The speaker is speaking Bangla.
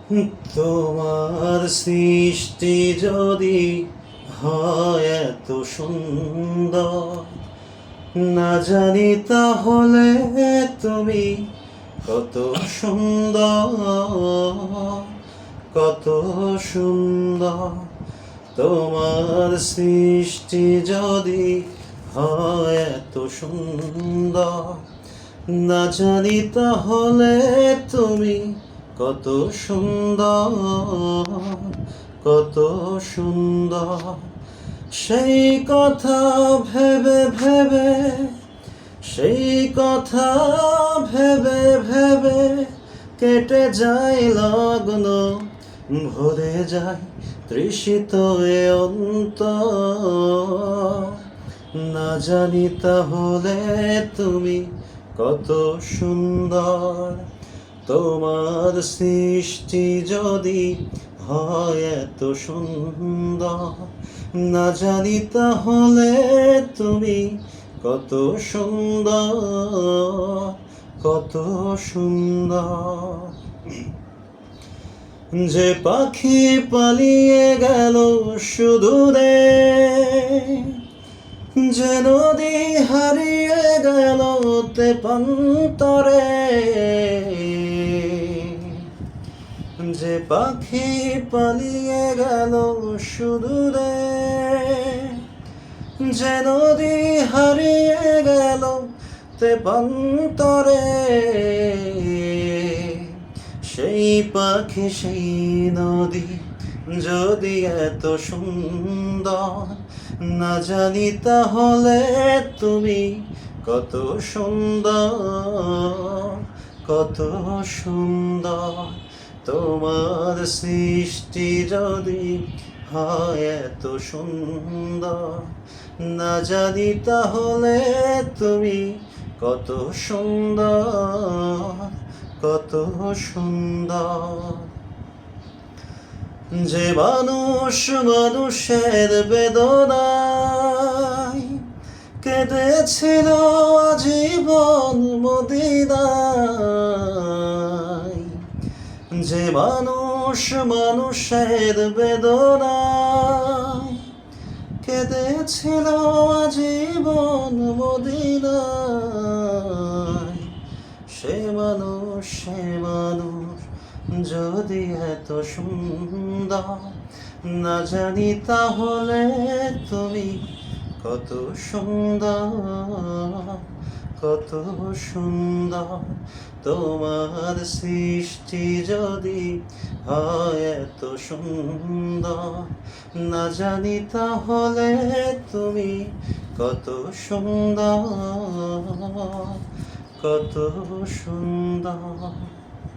তোমার সৃষ্টি যদি হয় এত সুন্দর, না জানি তাহলে তুমি কত সুন্দর, কত সুন্দর। তোমার সৃষ্টি যদি হয় এত সুন্দর, না জানি তাহলে তুমি কত সুন্দর, কত সুন্দর। সেই কথা ভেবে ভেবে, সেই কথা ভেবে ভেবে কেটে যায় লগ্ন, ভরে যায় তৃষিত এ অন্তর। না জানি তাহলে তুমি কত সুন্দর। তোমার সৃষ্টি যদি হয় এত সুন্দর, না জানি তাহলে তুমি কত সুন্দর, কত সুন্দর। যে পাখি পালিয়ে গেল সুদূরে, যে নদী হারিয়ে গেল তেপান্তরে, যে পাখি পালিয়ে গেল সুদূরে, যে নদী হারিয়ে গেল তেপান্তরে, সেই পাখি সেই নদী যদি এত সুন্দর, না জানি তাহলে তুমি কত সুন্দর, কত সুন্দর। তোমার সৃষ্টি যদি হয় এত সুন্দর, না জানি তাহলে তুমি কত সুন্দর, কত সুন্দর। যে মানুষ মানুষের বেদনায় কেঁদেছিল আজীবন মদিনায়, যে মানুষ মানুষের বেদনায় কেঁদেছিল আজীবন মদিনায়, সে মানুষ যদি এত সুন্দর, না জানি তাহলে তুমি কত সুন্দর, কত সুন্দর। তোমার সৃষ্টি যদি হয় এত সুন্দর, না জানি তাহলে তুমি কত সুন্দর, কত সুন্দর।